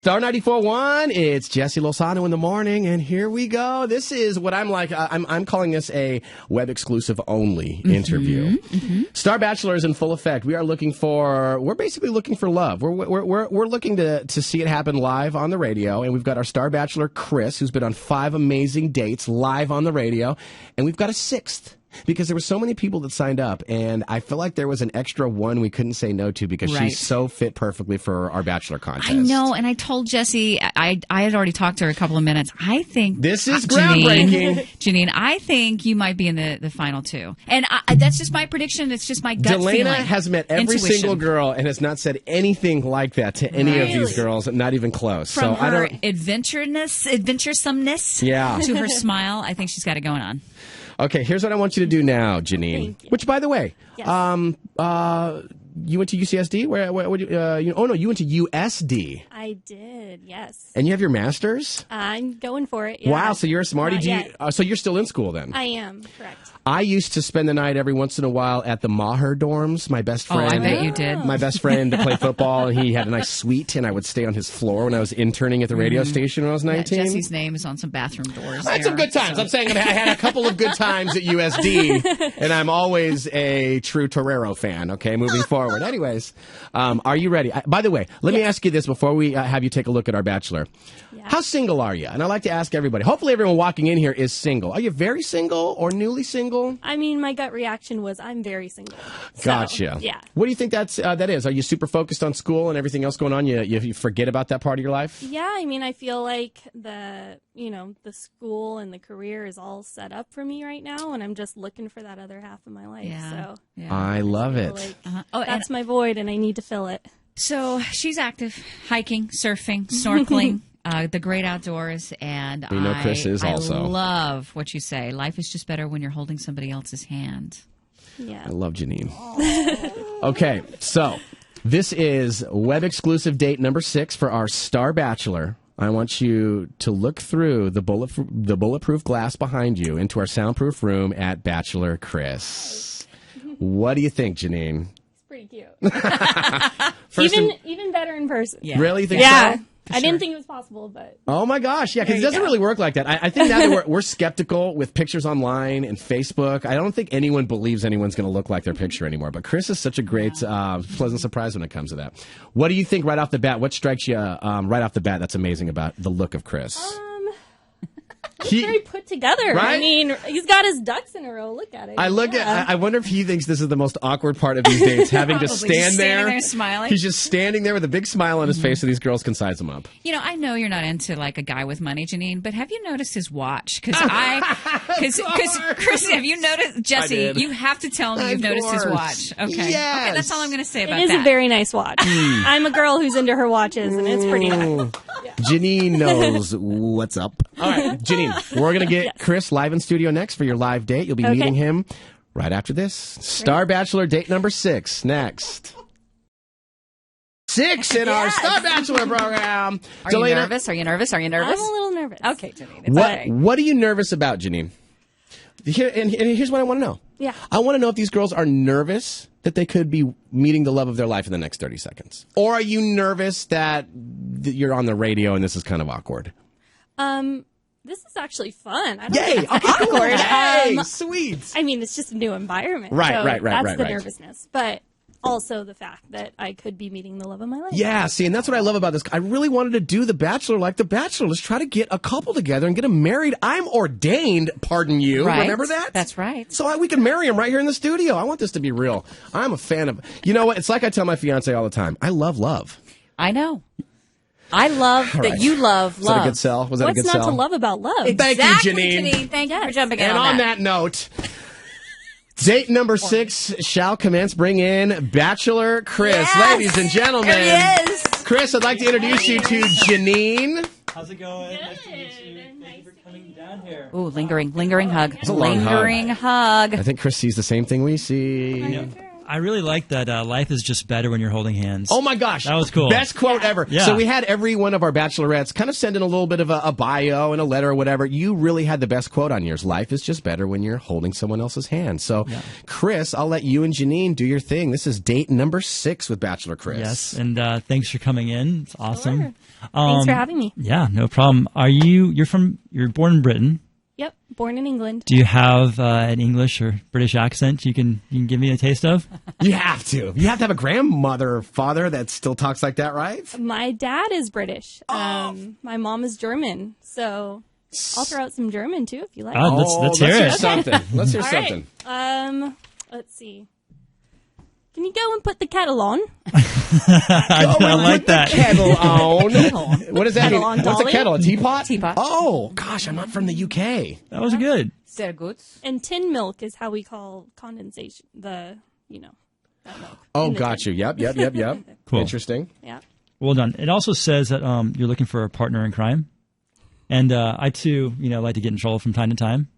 Star 94.1, it's Jesse Lozano in the morning, and here we go. This is what I'm like. I'm calling this a web exclusive only interview. Star Bachelor is in full effect. We're basically looking for love. We're looking to see it happen live on the radio, and we've got our Star Bachelor Chris, who's been on 5 amazing dates live on the radio, and we've got a 6th. Because there were so many people that signed up, and I feel like there was an extra one we couldn't say no to because she's so fit perfectly for our Bachelor contest. I know, and I told Jesse, I had already talked to her a couple of minutes. I think this is groundbreaking. Janine, I think you might be in the final 2. And that's just my prediction. It's just my gut feeling. Delana has met every single girl and has not said anything like that to any of these girls, not even close. From her adventuresomeness to her smile, I think she's got it going on. Okay, here's what I want you to do now, Janine. Which, by the way, you went to UCSD? You went to USD. I did, yes. And you have your master's? I'm going for it, yeah. Wow, so you're a smarty. So you're still in school then? I am, correct. I used to spend the night every once in a while at the Maher dorms. My best friend. Oh, I bet you did. My best friend played football, and he had a nice suite, and I would stay on his floor when I was interning at the radio station when I was 19. Yeah, Jesse's name is on some bathroom doors. I had some good times. I'm saying I had a couple of good times at USD, and I'm always a true Torero fan, okay, moving forward. Anyways, are you ready? By the way, let me ask you this before we have you take a look at our Bachelor. Yeah. How single are you? And I like to ask everybody. Hopefully everyone walking in here is single. Are you very single or newly single? I mean, my gut reaction was I'm very single. Gotcha. Yeah. What do you think that is? Are you super focused on school and everything else going on? You forget about that part of your life? Yeah, I mean, I feel like the school and the career is all set up for me right now, and I'm just looking for that other half of my life. Yeah. So I love it. Like that's my void, and I need to fill it. So she's active, hiking, surfing, snorkeling. The great outdoors, and we know Chris is also. I love what you say. Life is just better when you're holding somebody else's hand. Yeah. I love Janine. Okay, so this is web exclusive date number 6 for our Star Bachelor. I want you to look through the bulletproof glass behind you into our soundproof room at Bachelor Chris. What do you think, Janine? It's pretty cute. Even better in person. Yeah. Really? You think so? Sure. I didn't think it was possible, but... Oh, my gosh. Yeah, because it doesn't really work like that. I think now that we're skeptical with pictures online and Facebook. I don't think anyone believes anyone's going to look like their picture anymore. But Chris is such a great, pleasant surprise when it comes to that. What do you think right off the bat? What strikes you right off the bat that's amazing about the look of Chris? He's very put together. Right? I mean, he's got his ducks in a row. Look at it. I wonder if he thinks this is the most awkward part of these dates, having to stand there smiling. He's just standing there with a big smile on his face, so these girls can size him up. You know, I know you're not into like a guy with money, Janine, but have you noticed his watch? Because Chris, have you noticed, Jesse? You have to tell me you've noticed his watch. Okay, yes. Okay, that's all I'm going to say about that. It is a very nice watch. I'm a girl who's into her watches, and it's pretty nice. Yeah. Janine knows what's up. All right, Janine, we're going to get Chris live in studio next for your live date. You'll be meeting him right after this. Star Bachelor date number 6 next. 6 in our Star Bachelor program. Are you nervous? Are you nervous? I'm a little nervous. Okay, Janine. What are you nervous about, Janine? Here's what I want to know. Yeah. I want to know if these girls are nervous that they could be meeting the love of their life in the next 30 seconds. Or are you nervous that you're on the radio and this is kind of awkward? This is actually fun. I don't Yay! think it's awkward. Hey, sweet. I mean, it's just a new environment. Right. That's the nervousness. But also the fact that I could be meeting the love of my life. Yeah, see, and that's what I love about this. I really wanted to do The Bachelor like The Bachelor. Let's try to get a couple together and get them married. I'm ordained, pardon you. Right. Remember that? That's right. So we can marry him right here in the studio. I want this to be real. I'm a fan of... You know what? It's like I tell my fiance all the time. I love love. I know. I love that you love love. Was that a good sell? What's not to love about love? Thank you, Janine. Thank you for jumping in and on that note... Date number 6 shall commence. Bring in Bachelor Chris. Yes! Ladies and gentlemen. There he is. Chris, I'd like to introduce you to Janine. How's it going? Nice to meet you. Thank you for coming down here. Ooh, lingering hug. It's a long hug. I think Chris sees the same thing we see. I really like that life is just better when you're holding hands. Oh my gosh. That was cool. Best quote ever. Yeah. So we had every one of our bachelorettes kind of send in a little bit of a bio and a letter or whatever. You really had the best quote on yours. Life is just better when you're holding someone else's hand. So, Chris, I'll let you and Janine do your thing. This is date number 6 with Bachelor Chris. Yes, and thanks for coming in. It's awesome. Sure. Thanks for having me. Yeah, no problem. You're born in Britain. Yep, born in England. Do you have an English or British accent you can give me a taste of? You have to. You have to have a grandmother or father that still talks like that, right? My dad is British. My mom is German. So I'll throw out some German, too, if you like. Let's hear it. Something. Let's hear All something. right. Let's see. Can you go and put the kettle on? I like that. Kettle on. What does that Kettle mean? on, What's a Dolly? kettle? A teapot? Teapot. Oh, gosh, I'm not from the UK. That was good. Sehr gut. And tin milk is how we call condensation. That milk. Oh, In the got you. tin. Yep. Cool. Interesting. Yeah. Well done. It also says that you're looking for a partner in crime. And I, too, like to get in trouble from time to time.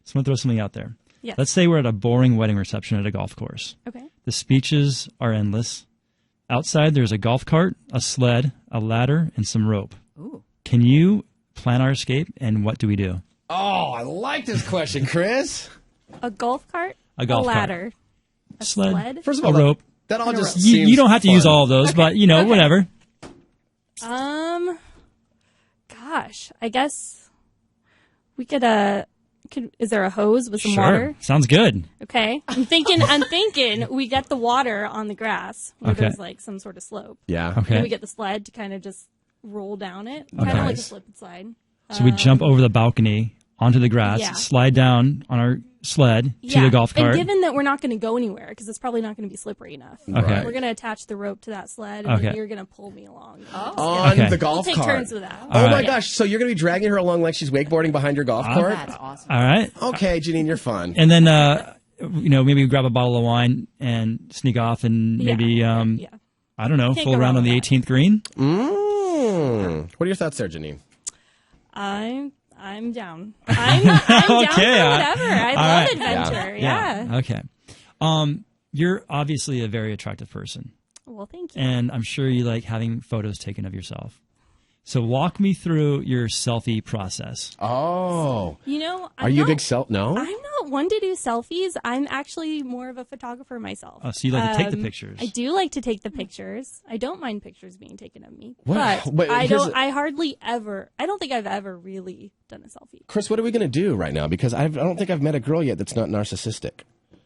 So I'm going to throw something out there. Yes. Let's say we're at a boring wedding reception at a golf course. Okay. The speeches are endless. Outside, there's a golf cart, a sled, a ladder, and some rope. Ooh. Can you plan our escape, and what do we do? Oh, I like this question, Chris. A golf cart, A golf cart. ladder, a sled. First of A all, rope. that all And a just rope. seems You don't have to fun. use all of those, but, whatever. Gosh, I guess we could. Is there a hose with some Sure. water? Sounds good. Okay. I'm thinking we get the water on the grass where Okay. there's like some sort of slope. Yeah. Okay. And we get the sled to kind of just roll down it, kind Okay. of like a slip and slide. So we jump over the balcony onto the grass, Yeah. slide down on our sled to the golf cart. And given that we're not going to go anywhere because it's probably not going to be slippery enough, Okay. we're going to attach the rope to that sled, and then Okay. you're going to pull me along. On Okay. the golf We'll take cart. turns with that. Oh, All my right. gosh. So you're going to be dragging her along like she's wakeboarding behind your golf cart? That's awesome. All right. Okay, Janine, you're fun. And then, maybe we grab a bottle of wine and sneak off and maybe, yeah. I don't know, Can't fool go around wrong on the with that. 18th green. What are your thoughts there, Janine? I'm down. I'm down for Okay, whatever. I all love right. adventure. Yeah. Okay. You're obviously a very attractive person, Well, thank you. and I'm sure you like having photos taken of yourself. So walk me through your selfie process. Oh. I'm Are you a not- big No? I'm not one to do selfies. I'm actually more of a photographer myself. Oh, so you like to take the pictures. I do like to take the pictures. I don't mind pictures being taken of me. What? But Wait, I here's don't. a- I hardly ever. I don't think I've ever really done a selfie. Chris, what are we going to do right now? Because I don't think I've met a girl yet that's not narcissistic.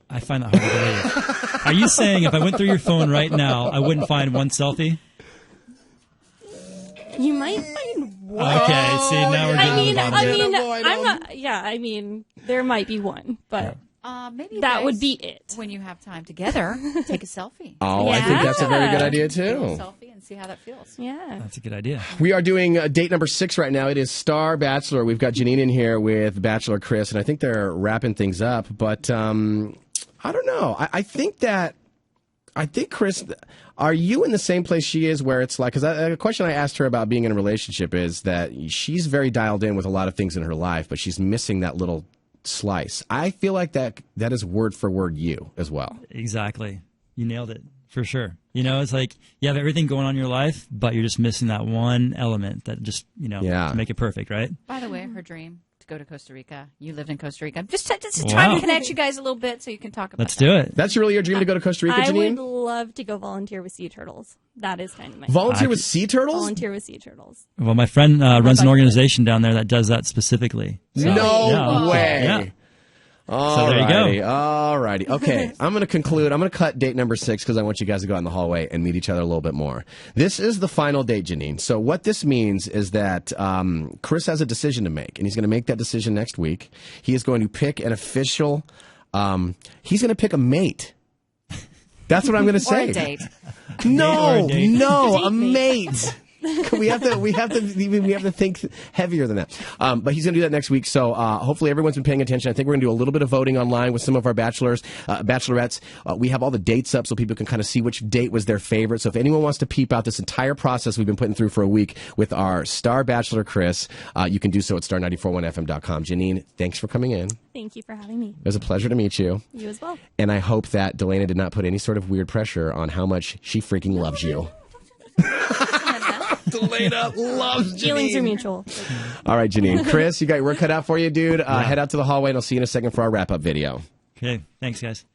I find that hard to believe. Are you saying if I went through your phone right now, I wouldn't find one selfie? You might find one. Okay, see, now we're getting I to the bottom of it. I'm not. Yeah, I mean, there might be one, but Maybe you that guys, would be it. when you have time together, take a selfie. Oh, I think that's a very good idea, Take a too. selfie and see how that feels. Yeah. That's a good idea. We are doing date number 6 right now. It is Star Bachelor. We've got Janine in here with Bachelor Chris, and I think they're wrapping things up. But I don't know. I think, Chris, are you in the same place she is where it's like, because a question I asked her about being in a relationship is that she's very dialed in with a lot of things in her life, but she's missing that little slice. I feel like that is word for word you as well. Exactly. You nailed it, for sure. It's like you have everything going on in your life, but you're just missing that one element that just, to make it perfect, right? By the way, her dream to go to Costa Rica. You lived in Costa Rica. Just trying to connect you guys a little bit so you can talk about Let's do it. That's really your dream to go to Costa Rica, I Janine? would love to go volunteer with sea turtles. That is kind of my Volunteer with sea turtles? volunteer with sea turtles. Well, my friend runs an organization down there that does that specifically. So, No yeah. way. Yeah. All there you go. Alrighty. Okay, I'm going to conclude. I'm going to cut date number 6 because I want you guys to go out in the hallway and meet each other a little bit more. This is the final date, Janine. So what this means is that Chris has a decision to make, and he's going to make that decision next week. He is going to pick an official. He's going to pick a mate. That's what I'm going to or say. a date. No, Date or a date. no, a mate. We have to think heavier than that. But he's going to do that next week. So hopefully everyone's been paying attention. I think we're going to do a little bit of voting online with some of our bachelorettes. We have all the dates up so people can kind of see which date was their favorite. So if anyone wants to peep out this entire process we've been putting through for a week with our star bachelor, Chris, you can do so at star941fm.com. Janine, thanks for coming in. Thank you for having me. It was a pleasure to meet you. You as well. And I hope that Delana did not put any sort of weird pressure on how much she freaking loves you. Delana loves Janine. Feelings are mutual. All right, Janine. Chris, you got your work cut out for you, dude. Head out to the hallway, and I'll see you in a second for our wrap-up video. Okay. Thanks, guys.